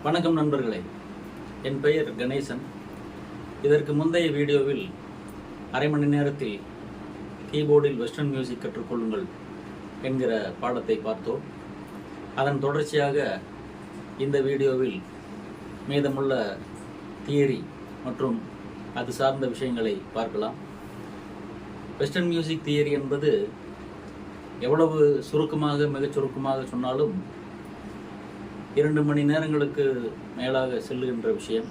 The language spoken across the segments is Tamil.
வணக்கம் நண்பர்களே, என் பெயர் கணேசன். இதற்கு முந்தைய வீடியோவில் அரை மணி நேரத்தில் கீபோர்டில் வெஸ்டர்ன் மியூசிக் கற்றுக்கொள்ளுங்கள் என்கிற பாடத்தை பார்த்தோம். அதன் தொடர்ச்சியாக இந்த வீடியோவில் மீதமுள்ள தியரி மற்றும் அது சார்ந்த விஷயங்களை பார்க்கலாம். வெஸ்டர்ன் மியூசிக் தியரி என்பது எவ்வளவு மிகச் சுருக்கமாக சொன்னாலும் 2 மணி நேரங்களுக்கு மேலாக செல்லுகின்ற விஷயம்.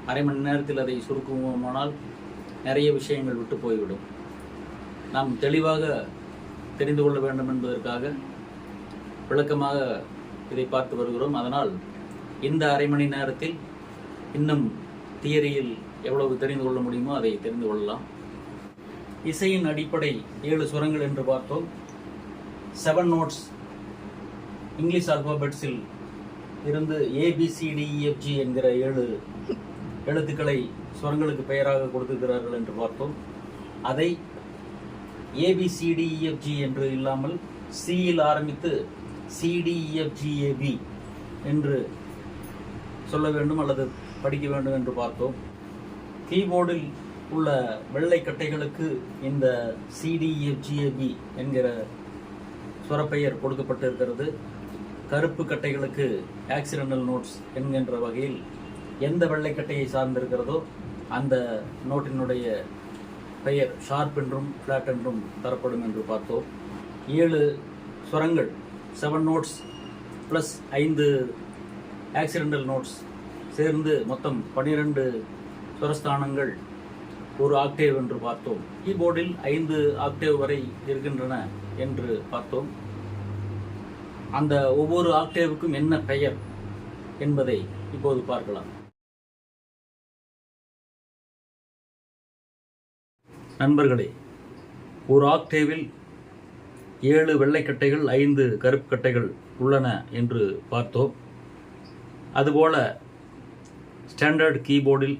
அரை மணி நேரத்தில் அதை சுருக்குவோமானால் நிறைய விஷயங்கள் விட்டு போய்விடும். நாம் தெளிவாக தெரிந்து கொள்ள வேண்டும் என்பதற்காக விளக்கமாக இதை பார்த்து வருகிறோம். அதனால் இந்த அரை மணி நேரத்தில் இன்னும் தியரியில் எவ்வளவு தெரிந்து கொள்ள முடியுமோ அதை தெரிந்து கொள்ளலாம். இசையின் அடிப்படை 7 சுரங்கள் என்று பார்த்தோம். 7 நோட்ஸ் இங்கிலீஷ் ஆல்பாபெட்ஸில் இருந்து ABCDEFG என்கிற 7 எழுத்துக்களை சுரங்களுக்கு பெயராக கொடுத்திருக்கிறார்கள் என்று பார்த்தோம். அதை ABCDEFG என்று இல்லாமல் Cயில் ஆரம்பித்து CDEFGAB என்று சொல்ல வேண்டும் அல்லது படிக்க வேண்டும் என்று பார்த்தோம். கீபோர்டில் உள்ள வெள்ளை கட்டைகளுக்கு இந்த CDEFGAB என்கிற சுரப்பெயர் கொடுக்கப்பட்டிருக்கிறது. கருப்பு கட்டைகளுக்கு ஆக்சிடென்டல் நோட்ஸ் என்கின்ற வகையில் எந்த வெள்ளைக்கட்டையை சார்ந்திருக்கிறதோ அந்த நோட்டினுடைய பெயர் ஷார்ப் என்றும் ஃப்ளாட் என்றும் தரப்படும் என்று பார்த்தோம். 7 சுரங்கள் 7 நோட்ஸ் ப்ளஸ் 5 ஆக்சிடென்டல் நோட்ஸ் சேர்ந்து மொத்தம் 12 சுரஸ்தானங்கள் ஒரு ஆக்டேவ் என்று பார்த்தோம். கீபோர்டில் 5 ஆக்டேவ் வரை இருக்கின்றன என்று பார்த்தோம். அந்த ஒவ்வொரு ஆக்டேவுக்கும் என்ன பெயர் என்பதை இப்போது பார்க்கலாம். நண்பர்களே, ஒரு ஆக்டேவில் 7 வெள்ளைக்கட்டைகள் 5 கருப்பு கட்டைகள் உள்ளன என்று பார்த்தோம். அதுபோல ஸ்டாண்டர்ட் கீபோர்டில்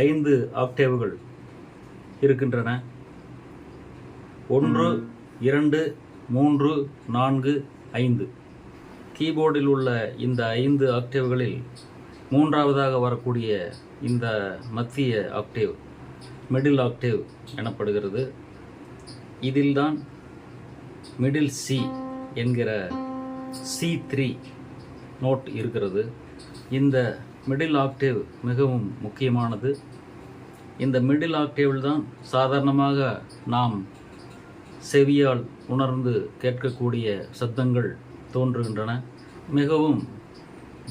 5 ஆக்டேவுகள் இருக்கின்றன. 1, 2, 3, 4, 5. கீபோர்டில் உள்ள இந்த 5 ஆக்டேவ்களில் 3ஆவதாக வரக்கூடிய இந்த மத்திய ஆக்டேவ் மிடில் ஆக்டேவ் எனப்படுகிறது. இதில்தான் மிடில் C என்கிற C3 நோட் இருக்கிறது. இந்த மிடில் ஆக்டேவ் மிகவும் முக்கியமானது. இந்த மிடில் ஆக்டேவில் தான் சாதாரணமாக நாம் செவியால் உணர்ந்து கேட்கக்கூடிய சத்தங்கள் தோன்றுகின்றன. மிகவும்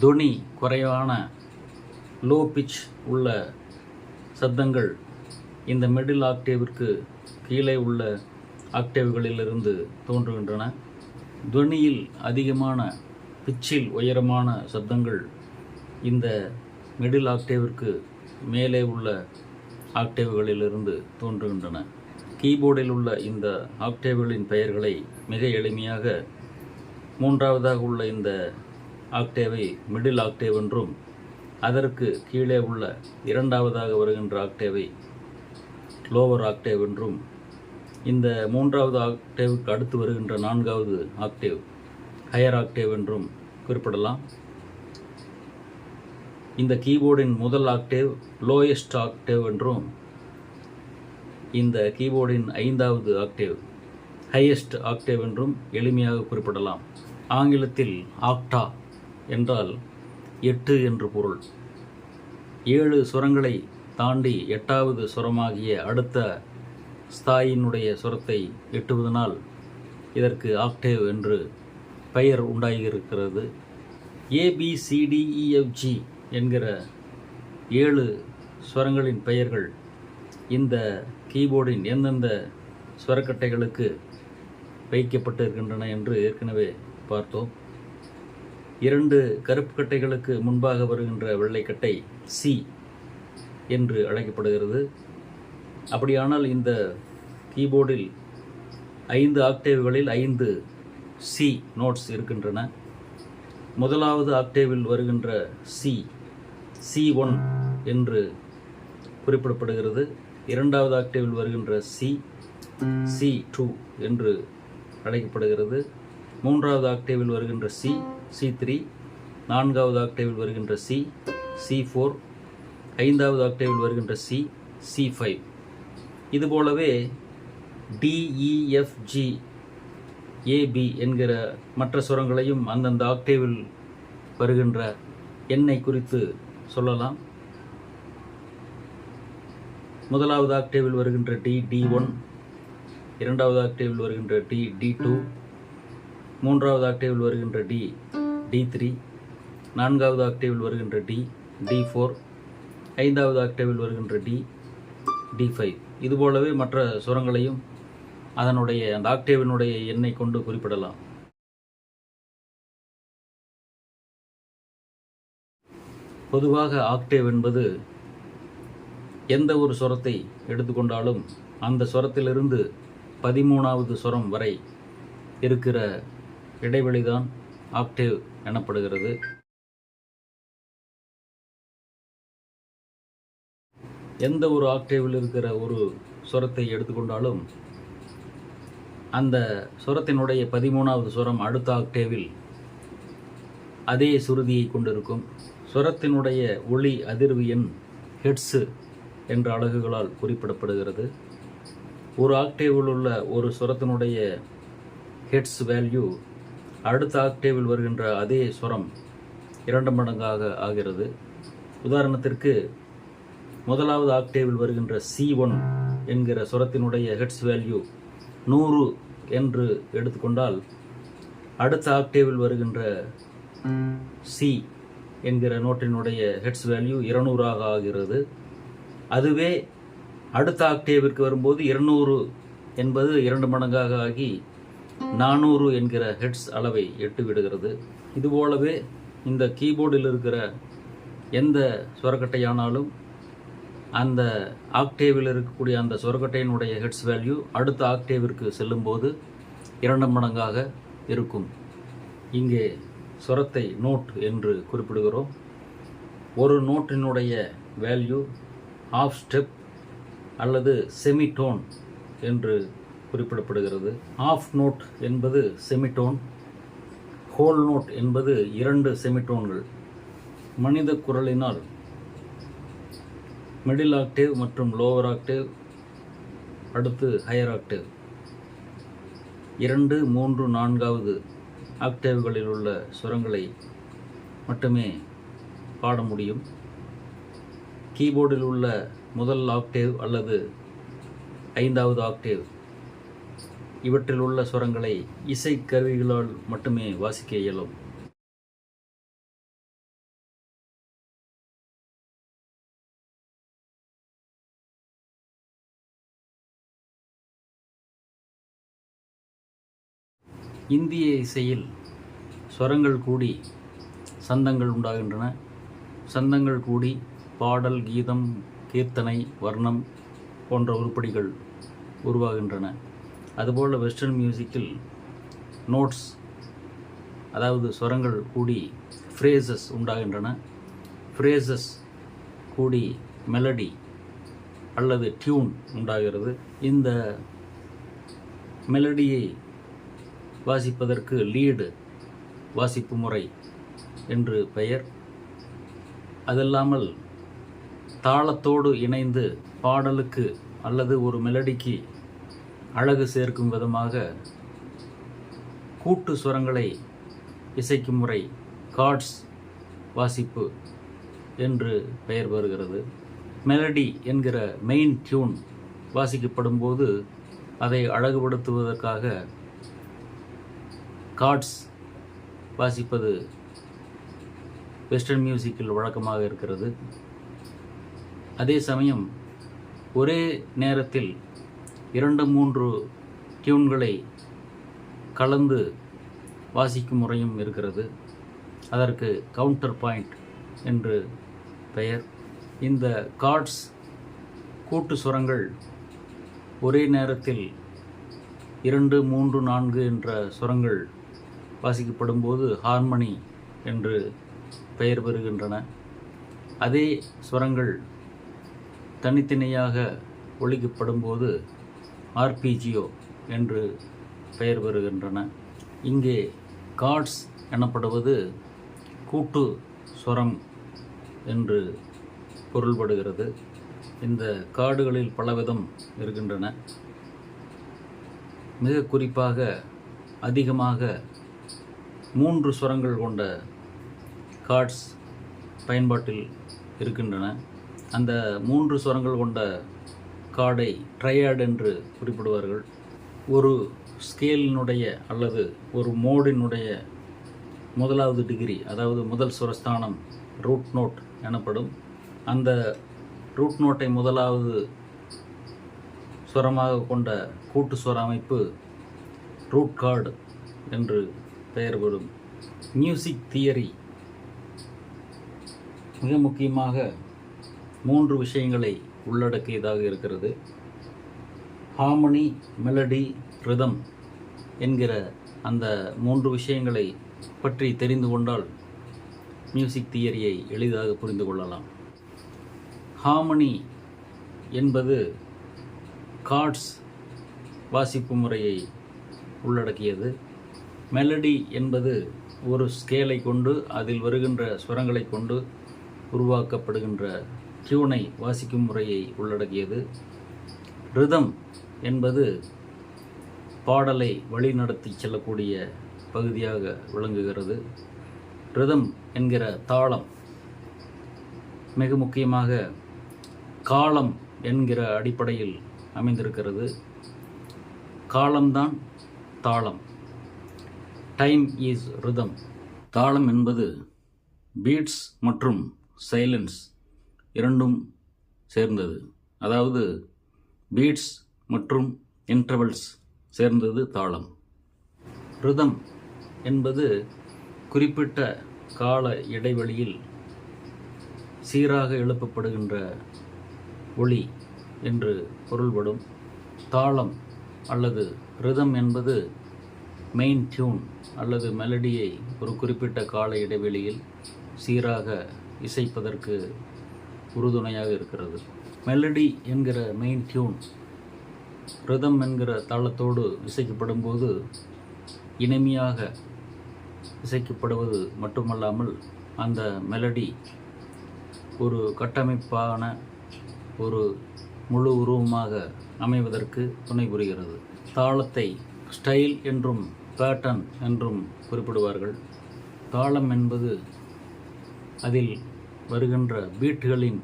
தொனி குறைவான லோ பிட்ச் உள்ள சத்தங்கள் இந்த மிடில் ஆக்டேவிற்கு கீழே உள்ள ஆக்டேவ்களிலிருந்து தோன்றுகின்றன. தொனியில் அதிகமான பிட்சில் உயரமான சத்தங்கள் இந்த மிடில் ஆக்டேவிற்கு மேலே உள்ள ஆக்டேவ்களிலிருந்து தோன்றுகின்றன. கீபோர்டில் உள்ள இந்த ஆக்டேவ்களின் பெயர்களை மிக எளிமையாக 3ஆவதாக உள்ள இந்த ஆக்டேவை மிடில் ஆக்டேவ் என்றும், அதற்கு கீழே உள்ள 2ஆவதாக வருகின்ற ஆக்டேவை லோவர் ஆக்டேவ் என்றும், இந்த 3ஆவது ஆக்டேவுக்கு அடுத்து வருகின்ற 4ஆவது ஆக்டேவ் ஹையர் ஆக்டேவ் என்றும் குறிப்பிடலாம். இந்த கீபோர்டின் முதல் ஆக்டேவ் லோயஸ்ட் ஆக்டேவ் என்றும், இந்த கீபோர்டின் 5ஆவது ஆக்டேவ் ஹையஸ்ட் ஆக்டேவ் என்றும் எளிமையாக குறிப்பிடலாம். ஆங்கிலத்தில் ஆக்டா என்றால் 8 என்று பொருள். 7 சுரங்களை தாண்டி 8ஆவது சுரமாகிய அடுத்த ஸ்தாயினுடைய சுரத்தை எட்டுவதனால் இதற்கு ஆக்டேவ் என்று பெயர் உண்டாகியிருக்கிறது. ABCDEFG என்கிற 7 சுரங்களின் பெயர்கள் இந்த கீபோர்டின் எந்தெந்த சுரக்கட்டைகளுக்கு வைக்கப்பட்டிருக்கின்றன என்று ஏற்கனவே பார்த்தோம். 2 கருப்பு கட்டைகளுக்கு முன்பாக வருகின்ற வெள்ளைக்கட்டை C என்று அழைக்கப்படுகிறது. அப்படியானால் இந்த கீபோர்டில் 5 ஆக்டேவ்களில் 5 C நோட்ஸ் இருக்கின்றன. முதலாவது ஆக்டேவில் வருகின்ற C1 என்று குறிப்பிடப்படுகிறது. 2ஆவது ஆக்டேவில் வருகின்ற C2 என்று அழைக்கப்படுகிறது. 3ஆவது ஆக்டேவில் வருகின்ற C3, நான்காவது ஆக்டேவில் வருகின்ற சி, C4, ஐந்தாவது ஆக்டேவில் வருகின்ற சி, C5. இதுபோலவே DEFG AB என்கிற மற்ற சுரங்களையும் அந்தந்த ஆக்டேவில் வருகின்ற எண்ணை குறித்து சொல்லலாம். முதலாவது ஆக்டேவில் வருகின்ற D1, இரண்டாவது ஆக்டேவில் வருகின்ற D2, மூன்றாவது ஆக்டேவில் வருகின்ற D3, நான்காவது ஆக்டேவில் வருகின்ற D4, ஐந்தாவது ஆக்டேவில் வருகின்ற D5. இதுபோலவே மற்ற சுரங்களையும் அதனுடைய அந்த ஆக்டேவினுடைய எண்ணை கொண்டு குறிப்பிடலாம். பொதுவாக ஆக்டேவ் என்பது எந்த ஒரு சுரத்தை எடுத்துக்கொண்டாலும் அந்த சுரத்திலிருந்து 13வது சுரம் வரை இருக்கிற இடைவெளிதான் ஆக்டேவ் எனப்படுகிறது. எந்த ஒரு ஆக்டேவில் இருக்கிற ஒரு சுரத்தை எடுத்துக்கொண்டாலும் அந்த சுரத்தினுடைய 13வது சுரம் அடுத்த ஆக்டேவில் அதே சுருதியை கொண்டிருக்கும். சுரத்தினுடைய ஒளி அதிர்வு எண் ஹெர்ட்ஸ் என்ற அலகுகளால் குறிப்பிடப்படுகிறது. ஒரு ஆக்டேவில் உள்ள ஒரு சுரத்தினுடைய ஹெர்ட்ஸ் வேல்யூ அடுத்த ஆக்டேவில் வருகின்ற அதே சுரம் 2 மடங்காக ஆகிறது. உதாரணத்திற்கு முதலாவது ஆக்டேவில் வருகின்ற C1 என்கிற சுரத்தினுடைய ஹெர்ட்ஸ் வேல்யூ 100 என்று எடுத்துக்கொண்டால் அடுத்த ஆக்டேவில் வருகின்ற C என்கிற நோட்டினுடைய ஹெர்ட்ஸ் வேல்யூ 200 ஆகிறது. அதுவே அடுத்த ஆக்டேவிற்கு வரும்போது 200 என்பது 2 மடங்காக ஆகி 400 என்கிற ஹெர்ட்ஸ் அளவை எட்டு விடுகிறது. இதுபோலவே இந்த கீபோர்டில் இருக்கிற எந்த சுரக்கட்டையானாலும் அந்த ஆக்டேவில் இருக்கக்கூடிய அந்த சுரக்கட்டையினுடைய ஹெர்ட்ஸ் வேல்யூ அடுத்த ஆக்டேவிற்கு செல்லும்போது 2 மடங்காக இருக்கும். இங்கே சுரத்தை நோட் என்று குறிப்பிடுகிறோம். ஒரு நோட்டினுடைய வேல்யூ ஹாஃப் ஸ்டெப் அல்லது செமிடோன் என்று குறிப்பிடப்படுகிறது. ஹாஃப் நோட் என்பது செமிடோன், ஹோல் நோட் என்பது 2 செமிடோன்கள். மனித குரலினால் மிடில் ஆக்டேவ் மற்றும் லோவர் ஆக்டேவ், அடுத்து ஹையர் ஆக்டேவ், 2, 3, 4வது ஆக்டேவ்களில் உள்ள சுரங்களை மட்டுமே பாட முடியும். கீபோர்டில் உள்ள முதல் ஆக்டேவ் அல்லது 5வது ஆக்டேவ் இவற்றில் உள்ள சுரங்களை இசைக்கருவிகளால் மட்டுமே வாசிக்க இயலும். இந்திய இசையில் ஸ்வரங்கள் கூடி சந்தங்கள் உண்டாகின்றன. சந்தங்கள் கூடி பாடல், கீதம், கீர்த்தனை, வர்ணம் போன்ற உருப்படிகள் உருவாகின்றன. அதுபோல் வெஸ்டர்ன் மியூசிக்கில் நோட்ஸ், அதாவது ஸ்வரங்கள் கூடி ஃப்ரேசஸ் உண்டாகின்றன. ஃப்ரேசஸ் கூடி மெலடி அல்லது டியூன் உண்டாகிறது. இந்த மெலடியை வாசிப்பதற்கு லீடு வாசிப்பு முறை என்று பெயர். அதல்லாமல் தாளத்தோடு இணைந்து பாடலுக்கு அல்லது ஒரு மெலடிக்கு அழகு சேர்க்கும் விதமாக கூட்டு சுரங்களை இசைக்கும் முறை கார்ட்ஸ் வாசிப்பு என்று பெயர் பெறுகிறது. மெலடி என்கிற மெயின் டியூன் வாசிக்கப்படும் போது அதை அழகுபடுத்துவதற்காக கார்ட்ஸ் வாசிப்பது வெஸ்டர்ன் மியூசிக்கில் வழக்கமாக இருக்கிறது. அதே சமயம் ஒரே நேரத்தில் 2-3 டியூன்களை கலந்து வாசிக்கும் முறையும் இருக்கிறது. அதற்கு கவுண்டர் பாயிண்ட் என்று பெயர். இந்த கார்ட்ஸ் கூட்டு சுரங்கள் ஒரே நேரத்தில் 2, 3, 4 என்ற சுரங்கள் வாசிக்கப்படும் போது ஹார்மனி என்று பெயர் பெறுகின்றன. அதே ஸ்வரங்கள் தனித்தனியாக ஒலிக்கப்படும் போது ஆர்பிஜியோ என்று பெயர் பெறுகின்றன. இங்கே கார்ட்ஸ் எனப்படுவது கூட்டு ஸ்வரம் என்று பொருள்படுகிறது. இந்த கார்டுகளில் பலவிதம் இருக்கின்றன. மிக குறிப்பாக அதிகமாக 3 ஸ்வரங்கள் கொண்ட கார்ட்ஸ் பயன்பாட்டில் இருக்கின்றன. அந்த 3 ஸ்வரங்கள் கொண்ட கார்டை ட்ரையாட் என்று குறிப்பிடுவார்கள். ஒரு ஸ்கேலினுடைய அல்லது ஒரு மோடினுடைய முதலாவது டிகிரி, அதாவது முதல் சுரஸ்தானம் ரூட் நோட் எனப்படும். அந்த ரூட் நோட்டை முதலாவது சுரமாக கொண்ட கூட்டு சுர அமைப்பு ரூட் கார்டு என்று பெயர் பெறும். மியூசிக் தியரி மிக முக்கியமாக 3 விஷயங்களை உள்ளடக்கியதாக இருக்கிறது. ஹார்மனி, மெலடி, ரிதம் என்கிற அந்த 3 விஷயங்களை பற்றி தெரிந்து கொண்டால் மியூசிக் தியரியை எளிதாக புரிந்து கொள்ளலாம். ஹார்மனி என்பது கார்ட்ஸ் வாசிப்பு முறையை உள்ளடக்கியது. மெலடி என்பது ஒரு ஸ்கேலை கொண்டு அதில் வருகின்ற ஸ்வரங்களை கொண்டு உருவாக்கப்படுகின்ற டியூனை வாசிக்கும் முறையை உள்ளடக்கியது. ரிதம் என்பது பாடலை வழிநடத்தி செல்லக்கூடிய பகுதியாக விளங்குகிறது. ரிதம் என்கிற தாளம் மிக முக்கியமாக காலம் என்கிற அடிப்படையில் அமைந்திருக்கிறது. காலம்தான் தாளம். Time is rhythm. தாளம் என்பது பீட்ஸ் மற்றும் சைலன்ஸ் இரண்டும் சேர்ந்தது. அதாவது பீட்ஸ் மற்றும் இன்டர்வல்ஸ் சேர்ந்தது தாளம். ரிதம் என்பது குறிப்பிட்ட கால இடைவெளியில் சீராக எழுப்பப்படுகின்ற ஒலி என்று பொருள்படும். தாளம் அல்லது ரிதம் என்பது மெயின் டியூன் அல்லது மெலடியை ஒரு குறிப்பிட்ட கால இடைவெளியில் சீராக இசைப்பதற்கு உறுதுணையாக இருக்கிறது. மெலடி என்கிற மெயின் டியூன் ரிதம் என்கிற தாளத்தோடு இசைக்கப்படும் போது இனிமையாக இசைக்கப்படுவது மட்டுமல்லாமல் அந்த மெலடி ஒரு கட்டமைப்பான ஒரு முழு உருவமாக அமைவதற்கு துணை புரிகிறது. தாளத்தை ஸ்டைல் என்றும் பேட்டர்ன் என்றும் குறிப்பிடுவார்கள். தாளம் என்பது அதில் வருகின்ற பீட்டுகளின்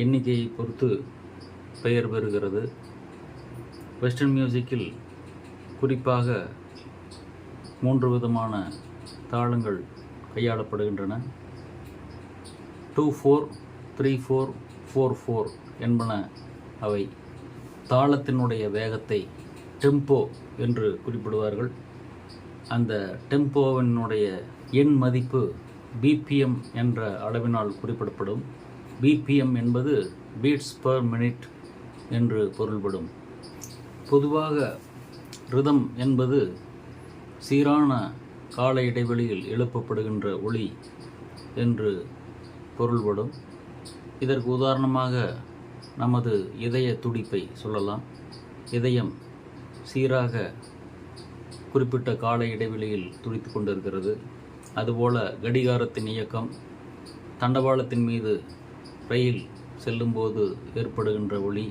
எண்ணிக்கையை பொறுத்து பெயர் பெறுகிறது. வெஸ்டர்ன் மியூசிக்கில் குறிப்பாக 3 விதமான தாளங்கள் கையாளப்படுகின்றன. 2/4, 3/4, 4/4 என்பன அவை. தாளத்தினுடைய வேகத்தை டெம்போ என்று குறிப்பிடுவார்கள். அந்த டெம்போவினுடைய எண் மதிப்பு பிபிஎம் என்ற அளவினால் குறிப்பிடப்படும். பிபிஎம் என்பது பீட்ஸ் பர் மினிட் என்று பொருள்படும். பொதுவாக ரிதம் என்பது சீரான கால இடைவெளியில் எழுப்பப்படுகின்ற ஒலி என்று பொருள்படும். இதற்கு உதாரணமாக நமது இதய துடிப்பை சொல்லலாம். இதயம் சீராக குறிப்பிட்ட கால இடைவெளியில் துடித்து கொண்டிருக்கிறது. அதுபோல கடிகாரத்தின் இயக்கம், தண்டவாளத்தின் மீது ரயில் செல்லும்போது ஏற்படுகின்ற ஒலி,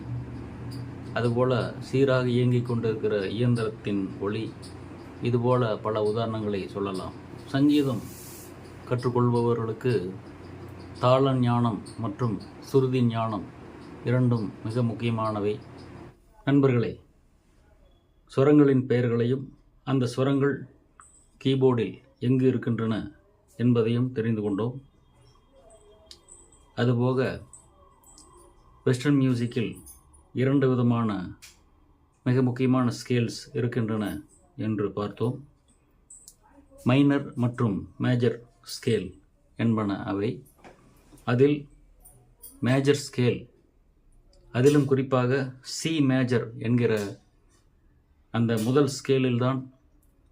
அதுபோல சீராக இயங்கிக் கொண்டிருக்கிற இயந்திரத்தின் ஒலி, இதுபோல பல உதாரணங்களை சொல்லலாம். சங்கீதம் கற்றுக்கொள்பவர்களுக்கு தாள ஞானம் மற்றும் சுருதி ஞானம் இரண்டும் மிக முக்கியமானவை. நண்பர்களே, சுரங்களின் பெயர்களையும் அந்த சுரங்கள் கீபோர்டில் எங்கு இருக்கின்றன என்பதையும் தெரிந்து கொண்டோம். அதுபோக வெஸ்டர்ன் மியூசிக்கில் 2 விதமான மிக முக்கியமான ஸ்கேல்ஸ் இருக்கின்றன என்று பார்த்தோம். மைனர் மற்றும் மேஜர் ஸ்கேல் என்பன அவை. அதில் மேஜர் ஸ்கேல், அதிலும் குறிப்பாக சி மேஜர் என்கிற அந்த முதல் ஸ்கேலில்தான்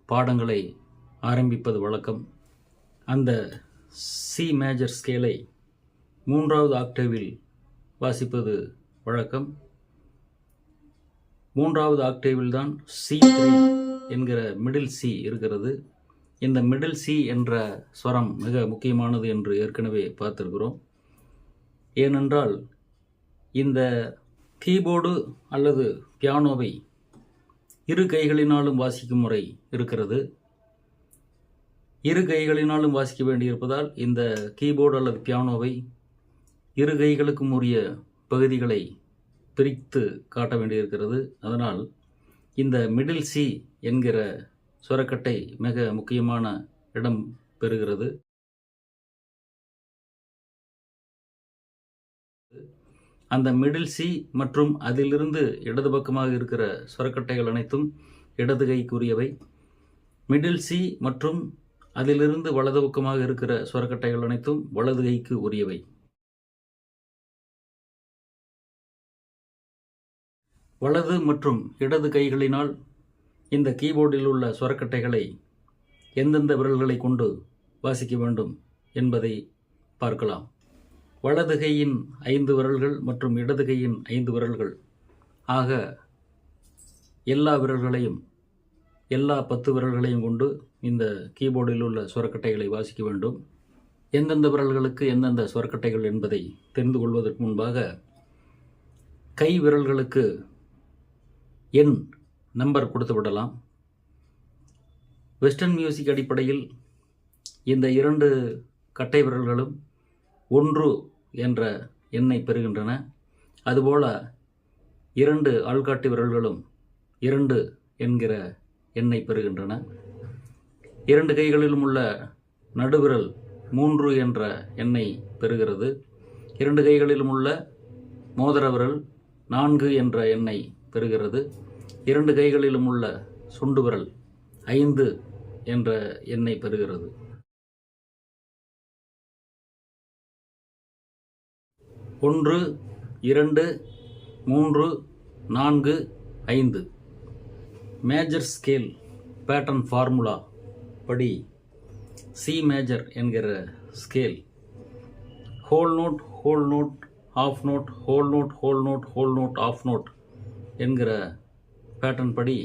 பாடங்களை ஆரம்பிப்பது வழக்கம். அந்த சி மேஜர் ஸ்கேலை 3வது ஆக்டேவில் வாசிப்பது வழக்கம். 3வது ஆக்டேவில் தான் C3 என்கிற மிடில் சி இருக்கிறது. இந்த மிடில் சி என்ற ஸ்வரம் மிக முக்கியமானது என்று ஏற்கனவே பார்த்திருக்கிறோம். ஏனென்றால் இந்த கீபோர்டு அல்லது பியானோவை இரு கைகளினாலும் வாசிக்கும் முறை இருக்கிறது. இரு கைகளினாலும் வாசிக்க வேண்டியிருப்பதால் இந்த கீபோர்டு அல்லது பியானோவை இரு கைகளுக்கும் உரிய பகுதிகளை பிரித்து காட்ட வேண்டியிருக்கிறது. அதனால் இந்த மிடில் சி என்கிற சுரக்கட்டை மிக முக்கியமான இடம் பெறுகிறது. அந்த மிடில் சி மற்றும் அதிலிருந்து இடது பக்கமாக இருக்கிற சுரக்கட்டைகள் அனைத்தும் இடது கைக்குரியவை. மிடில் சி மற்றும் அதிலிருந்து வலது பக்கமாக இருக்கிற சுரக்கட்டைகள் அனைத்தும் வலது கைக்கு உரியவை. வலது மற்றும் இடது கைகளினால் இந்த கீபோர்டில் உள்ள சுரக்கட்டைகளை எந்தெந்த விரல்களை கொண்டு வாசிக்க வேண்டும் என்பதை பார்க்கலாம். வலது கையின் 5 விரல்கள் மற்றும் இடது கையின் 5 விரல்கள் ஆக எல்லா விரல்களையும், எல்லா 10 விரல்களையும் கொண்டு இந்த கீபோர்டில் உள்ள சுரக்கட்டைகளை வாசிக்க வேண்டும். எந்தெந்த விரல்களுக்கு எந்தெந்த சுரக்கட்டைகள் என்பதை தெரிந்து கொள்வதற்கு முன்பாக கை விரல்களுக்கு எண் நம்பர் கொடுத்து விடலாம். வெஸ்டர்ன் மியூசிக் அடிப்படையில் இந்த 2 கட்டை விரல்களும் 1 என்ற எண்ணை பெறுகின்றன. அதுபோல 2 ஆள்காட்டி விரல்களும் 2 என்கிற எண்ணை பெறுகின்றன. 2 கைகளிலும் உள்ள நடுவிரல் 3 என்ற எண்ணை பெறுகிறது. 2 கைகளிலும் உள்ள மோதிர விரல் 4 என்ற எண்ணை பெறுகிறது. 2 கைகளிலும் உள்ள சுண்டு விரல் 5 என்ற எண்ணை பெறுகிறது. ஒன்று, 2, 3, 4, 5 மேஜர் ஸ்கேல் பேட்டர்ன் ஃபார்முலா படி சி மேஜர் என்கிற scale whole note, whole note, half note, whole note, whole note, whole note, half note என்கிற பேட்டர்ன் படி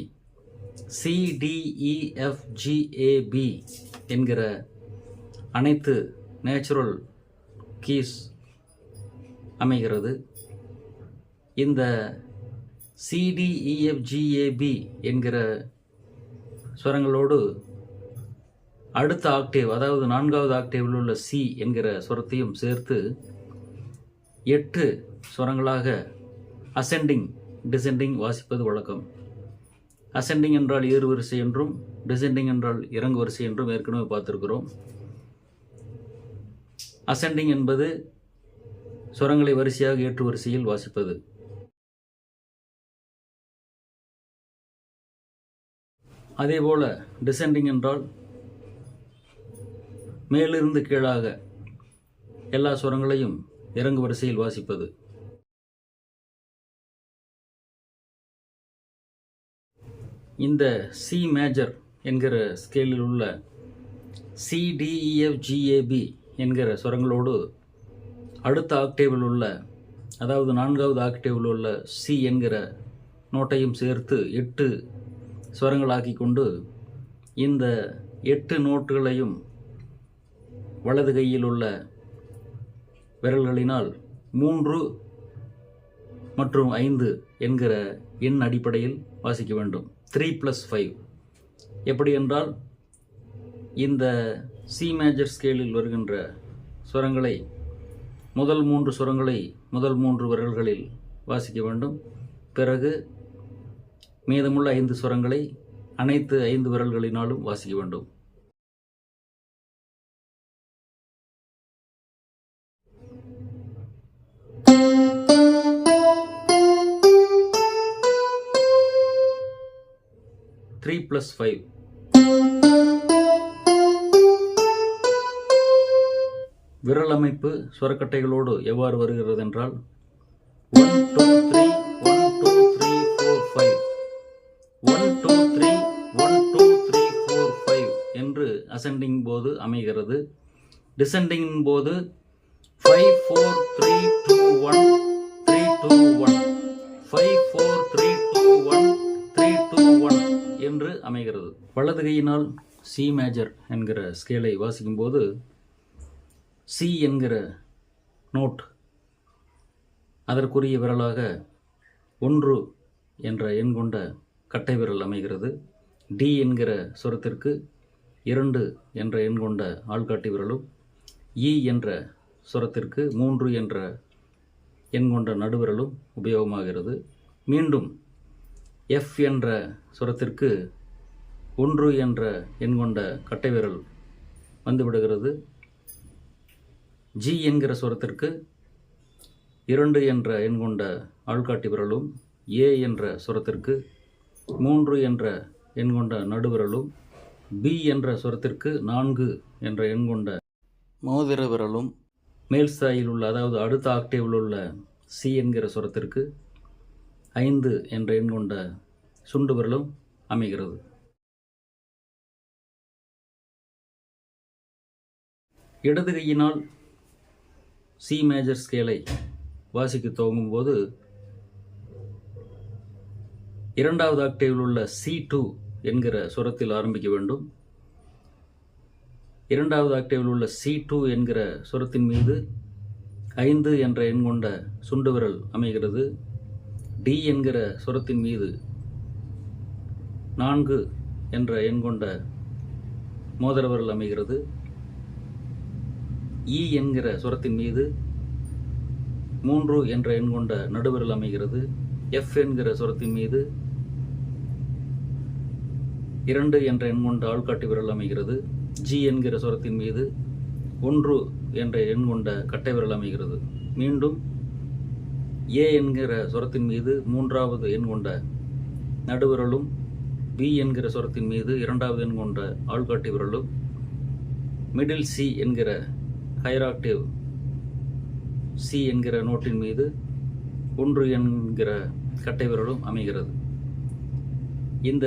CDEFGAB என்கிற அனைத்து நேச்சுரல் கீஸ் அமைகிறது. இந்த CDEFGAB என்கிற ஸ்வரங்களோடு அடுத்த ஆக்டேவ், அதாவது 4வது ஆக்டேவில் உள்ள சி என்கிற ஸ்வரத்தையும் சேர்த்து 8 ஸ்வரங்களாக அசெண்டிங் டிசெண்டிங் வாசிப்பது வழக்கம். அசெண்டிங் என்றால் ஏறு வரிசை என்றும், டிசெண்டிங் என்றால் இறங்கு வரிசை என்றும் ஏற்கனவே பார்த்திருக்கிறோம். அசெண்டிங் என்பது ஸ்வரங்களை வரிசையாக ஏற்று வரிசையில் வாசிப்பது. அதேபோல டிசெண்டிங் என்றால் மேலிருந்து கீழாக எல்லா ஸ்வரங்களையும் இறங்கு வரிசையில் வாசிப்பது. இந்த சி மேஜர் என்கிற ஸ்கேலில் உள்ள CDEFGAB என்கிற ஸ்வரங்களோடு அடுத்த ஆக்டேவில் உள்ள, அதாவது 4வது ஆக்டேவில் உள்ள சி என்கிற நோட்டையும் சேர்த்து 8 ஸ்வரங்களாக்கி கொண்டு இந்த 8 நோட்டுகளையும் வலது கையில் உள்ள விரல்களினால் 3 மற்றும் 5 என்கிற எண் அடிப்படையில் வாசிக்க வேண்டும். 3+5 எப்படி என்றால், இந்த சி மேஜர் ஸ்கேலில் வருகின்ற ஸ்வரங்களை முதல் 3 ஸ்வரங்களை முதல் 3 விரல்களில் வாசிக்க வேண்டும். பிறகு மீதமுள்ள 5 ஸ்வரங்களை அனைத்து 5 விரல்களினாலும் வாசிக்க வேண்டும். +5 விரல் அமைப்பு ஸ்வரக்கட்டைகளோடு எவ்வாறு வருகிறது என்றால் 1 2 3 1 2 3 4 5 1 2 3 1 2 3 4 5 என்று அசெண்டிங் போது அமைகிறது. டிசெண்டிங் போது 5 4 3 2 1 3 2 1 5 4 3 2 1 3 2 1 என்று அமைகிறது. வலது கையினால் சி மேஜர் என்கிற ஸ்கேலை வாசிக்கும்போது சி என்கிற நோட் அதற்குரிய விரலாக 1 என்ற எண் கொண்ட கட்டை விரல் அமைகிறது. டி என்கிற சுரத்திற்கு 2 என்ற எண் கொண்ட ஆள்காட்டி விரலும், இ என்ற சுரத்திற்கு 3 என்ற எண் கொண்ட நடுவிரலும் உபயோகமாகிறது. மீண்டும் எஃப் என்ற சுரத்திற்கு 1 என்ற எண் கொண்ட கட்டை விரல் வந்துவிடுகிறது. ஜி என்கிற சுரத்திற்கு 2 என்ற எண் கொண்ட ஆள்காட்டி விரலும், ஏ என்ற சுரத்திற்கு 3 என்ற எண் கொண்ட நடுவிரலும், பி என்ற சுரத்திற்கு 4 என்ற எண் கொண்ட மோதிர விரலும், மேல் ஸ்தாயில் உள்ள அதாவது அடுத்த ஆக்டேவில் உள்ள சி என்கிற சுரத்திற்கு 5 என்ற எண் கொண்ட சுண்டு விரலும் அமைகிறது. இடது கையினால் சி மேஜர் ஸ்கேலை வாசிக்க துவங்கும்போது 2வது ஆக்டேவில் உள்ள C2 என்கிற சுரத்தில் ஆரம்பிக்க வேண்டும். 2வது ஆக்டேவில் உள்ள C2 என்கிற சுரத்தின் மீது 5 என்ற எண் கொண்ட சுண்டு விரல் அமைகிறது. டி என்கிற சுரத்தின் மீது 4 என்ற எண் கொண்ட மோதிர விரல் அமைகிறது. இ என்கிற சுரத்தின் மீது 3 என்ற எண் கொண்ட நடுவிரல் அமைகிறது. எஃப் என்கிற சுரத்தின் மீது 2 என்ற எண் கொண்ட ஆள்காட்டி விரல் அமைகிறது. ஜி என்கிற சுரத்தின் மீது 1 என்ற எண் கொண்ட கட்டை விரல் அமைகிறது. மீண்டும் ஏ என்கிற சுரத்தின் மீது 3வது எண் கொண்ட நடுவிரலும், பி என்கிற சுரத்தின் மீது 2வது எண் கொண்ட ஆள்காட்டி விரலும், மிடில் சி என்கிற ஹையர் ஆக்டேவ் சி என்கிற நோட்டின் மீது 1 என்கிற கட்டை விரலும் அமைகிறது. இந்த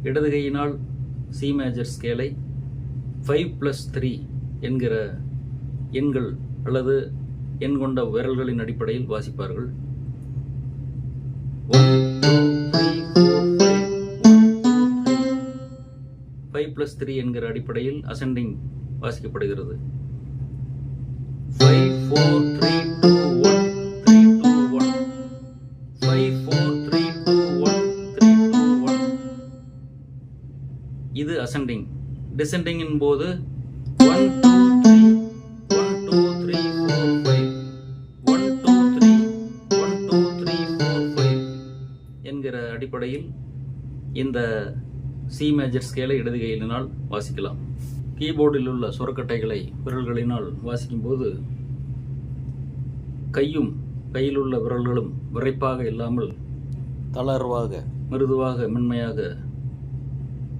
இடது கையினால் சி மேஜர் ஸ்கேலை 5+3 என்கிற எண்கள் அல்லது எண் கொண்ட விரல்களின் அடிப்படையில் வாசிப்பார்கள். 5+3 என்கிற அடிப்படையில் அசெண்டிங் வாசிக்கப்படுகிறது. 5 4 3 2 1 3 2 1 5 4 3 2 1 3 2 1 இது அசெண்டிங். டிசெண்டிங்கின் போது 1 2 3 1 2 3 4 5 1 2 3 1 2 3 4 5 என்கிற அடிப்படையில் இந்த சி மேஜர் ஸ்கேலை இடது கையினால் வாசிக்கலாம். கீபோர்டில் உள்ள சுரக்கட்டைகளை விரல்களினால் வாசிக்கும்போது கையில் உள்ள விரல்களும் விரைப்பாக இல்லாமல் தளர்வாக, மிருதுவாக, மென்மையாக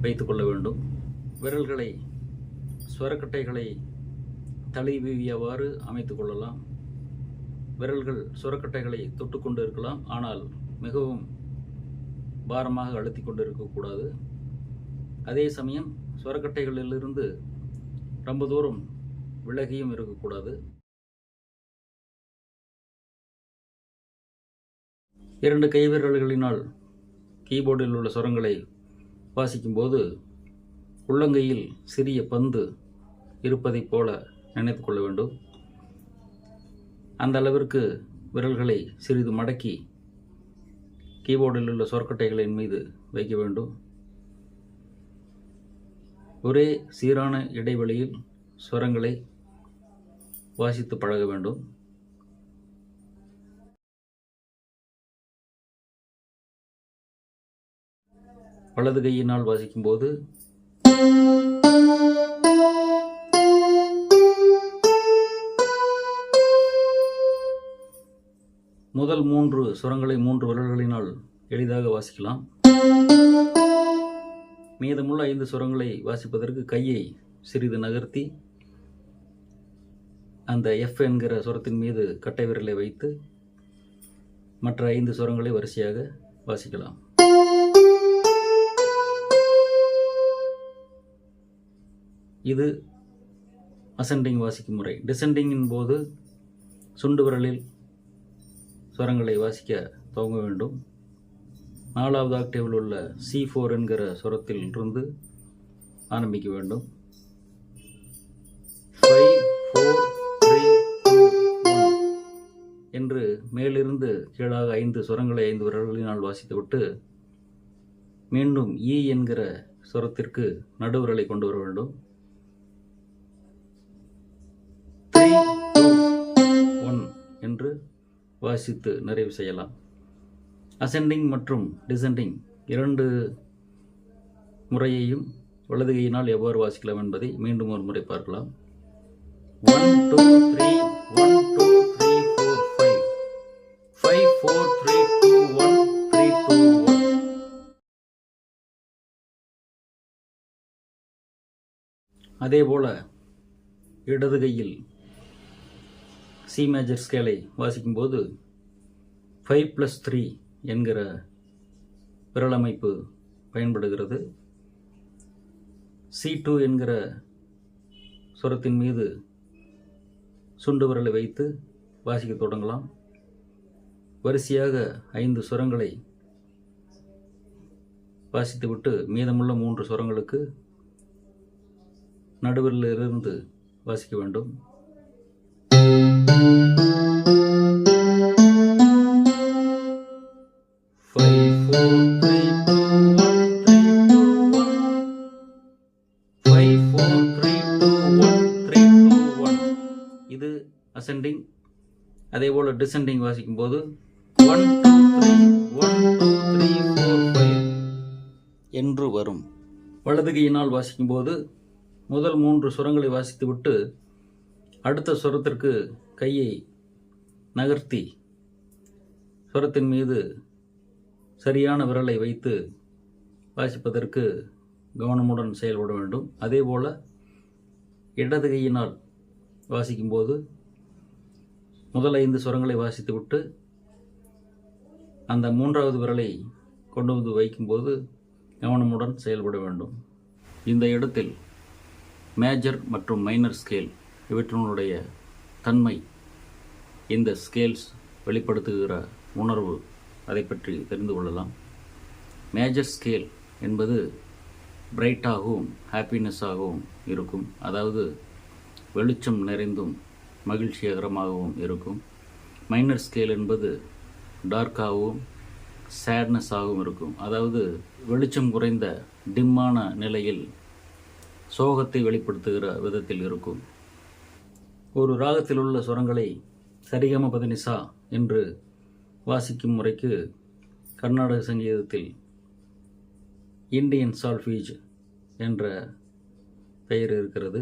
வைத்துக் கொள்ள வேண்டும். விரல்களை சுரக்கட்டைகளை தழுவியவாறு அமைத்துக் கொள்ளலாம். விரல்கள் சுரக்கட்டைகளை தொட்டுக்கொண்டு இருக்கலாம், ஆனால் மிகவும் பாரமாக அழுத்தி கொண்டு இருக்கக்கூடாது. அதே சமயம் சுரக்கட்டைகளிலிருந்து ரொம்ப தூரம் விலகியும் இருக்கக்கூடாது. 2 கைவிரல்களினால் கீபோர்டில் உள்ள சுரங்களை வாசிக்கும்போது உள்ளங்கையில் சிறிய பந்து இருப்பதைப் போல நினைத்து கொள்ள வேண்டும். அந்த அளவிற்கு விரல்களை சிறிது மடக்கி கீபோர்டில் உள்ள சுரக்கட்டைகளின் மீது வைக்க வேண்டும். ஒரே சீரான இடைவெளியில் சுரங்களை வாசித்து பழக வேண்டும். வலது கையினால் வாசிக்கும்போது முதல் 3 சுரங்களை 3 விரல்களினால் எளிதாக வாசிக்கலாம். மீதமுள்ள 5 சுரங்களை வாசிப்பதற்கு கையை சிறிது நகர்த்தி அந்த எஃப் என்கிற சுரத்தின் மீது கட்டை விரலை வைத்து மற்ற 5 சுரங்களை வரிசையாக வாசிக்கலாம். இது அசெண்டிங் வாசிக்கும் முறை. டிசெண்டிங்கின் போது சுண்டு விரலில் சுரங்களை வாசிக்க துவங்க வேண்டும். 4வது ஆக்டேவில் உள்ள C4 என்கிற சுரத்தில் இருந்து ஆரம்பிக்க வேண்டும். 5 4 3 2 1 என்று மேலிருந்து கீழாக 5 சுரங்களை 5 விரல்களினால் வாசித்துவிட்டு மீண்டும் ஈ என்கிற சுரத்திற்கு நடுவிரலை கொண்டு வர வேண்டும். 3 2 1 என்று வாசித்து நிறைவு செய்யலாம். அசெண்டிங் மற்றும் டிசெண்டிங் 2 முறையையும் வலது கையினால் எவ்வாறு வாசிக்கலாம் என்பதை மீண்டும் ஒரு முறை பார்க்கலாம். 1 2 3 1 2 3 4 5 5 4 3 2 1 3 2 1. அதேபோல இடது கையில் சி மேஜர் ஸ்கேலை வாசிக்கும்போது 5+3 என்கிற விரலமைப்பு பயன்படுகிறது. C2 என்கிற சுரத்தின் மீது சுண்டு விரலை வைத்து வாசிக்க தொடங்கலாம். வரிசையாக 5 சுரங்களை வாசித்துவிட்டு மீதமுள்ள 3 சுரங்களுக்கு நடுவிலிருந்து வாசிக்க வேண்டும். 5 4 3 2 1 3 2 1 5 4 3 2 1 3 2 1. இது அசெண்டிங். அதேபோல டிசெண்டிங் வாசிக்கும் போது 1 2 3 1 2 3 4 5 என்று வரும். வலது கையினால் வாசிக்கும் போது முதல் 3 சுரங்களை வாசித்துவிட்டு அடுத்த சுரத்திற்கு கையை நகர்த்தி சுரத்தின் மீது சரியான விரலை வைத்து வாசிப்பதற்கு கவனமுடன் செயல்பட வேண்டும். அதேபோல இடது கையினால் வாசிக்கும்போது முதல் 5 சுரங்களை வாசித்துவிட்டு அந்த 3வது விரலை கொண்டு வந்து வைக்கும்போது கவனமுடன் செயல்பட வேண்டும். இந்த இடத்தில் மேஜர் மற்றும் மைனர் ஸ்கேல் இவற்றினுடைய தன்மை, இந்த ஸ்கேல்ஸ் வெளிப்படுத்துகிற உணர்வு, அதை பற்றி தெரிந்து கொள்ளலாம். மேஜர் ஸ்கேல் என்பது பிரைட்டாகவும் ஹாப்பினஸாகவும் இருக்கும், அதாவது வெளிச்சம் நிறைந்தும் மகிழ்ச்சிகரமாகவும் இருக்கும். மைனர் ஸ்கேல் என்பது டார்க்காகவும் சேட்னஸாகவும் இருக்கும், அதாவது வெளிச்சம் குறைந்த டிம்மான நிலையில் சோகத்தை வெளிப்படுத்துகிற விதத்தில் இருக்கும். ஒரு ராகத்தில் உள்ள சுரங்களை சரிகம பதனிசா என்று வாசிக்கும் முறைக்கு கர்நாடக சங்கீதத்தில் இண்டியன் சால்ஃபேஜ் என்ற பெயர் இருக்கிறது.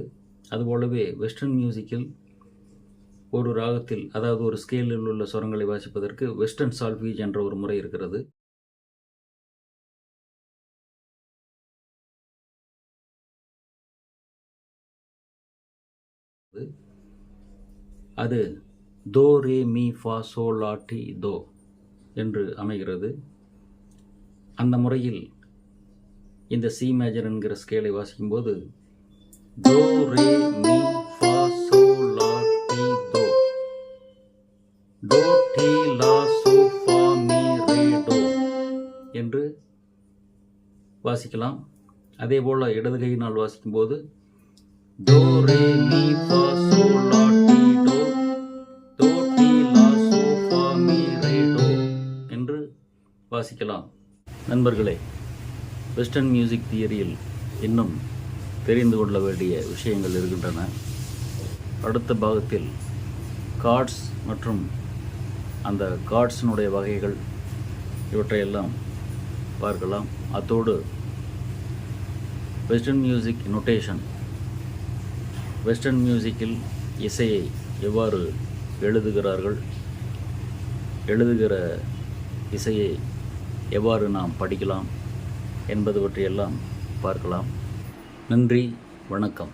அதுபோலவே வெஸ்டர்ன் மியூசிக்கில் ஒரு ராகத்தில், அதாவது ஒரு ஸ்கேலில் உள்ள சுரங்களை வாசிப்பதற்கு வெஸ்டர்ன் சால்ஃபேஜ் என்ற ஒரு முறை இருக்கிறது. அது தோ ரே மீ ஃபா சோ லா டி தோ என்று அமைகிறது. அந்த முறையில் இந்த சி மேஜர் என்கிற ஸ்கேலை வாசிக்கும்போது தோ ரே மீ ஃபா சோ லா டி தோ, தோ டி லா சோ ஃபா மீ ரே டோ என்று வாசிக்கலாம். அதேபோல் இடது கையினால் வாசிக்கும்போது தோ ரே மீ ஃபா சோ லா டி டோ, தோ டி லா சோ ஃபா மீ ரே டோ என்று வாசிக்கலாம். நண்பர்களே, வெஸ்டர்ன் மியூசிக் தியரியில் இன்னும் தெரிந்து கொள்ள வேண்டிய விஷயங்கள் இருக்கின்றன. அடுத்த பாகத்தில் கார்ட்ஸ் மற்றும் அந்த கார்ட்ஸினுடைய வகைகள் இவற்றையெல்லாம் பார்க்கலாம். அத்தோடு வெஸ்டர்ன் மியூசிக் நொட்டேஷன், வெஸ்டர்ன் மியூசிக்கில் இசையை எவ்வாறு எழுதுகிறார்கள், எழுதுகிற இசையை எவ்வாறு நாம் படிக்கலாம் என்பது பற்றியெல்லாம் பார்க்கலாம். நன்றி, வணக்கம்.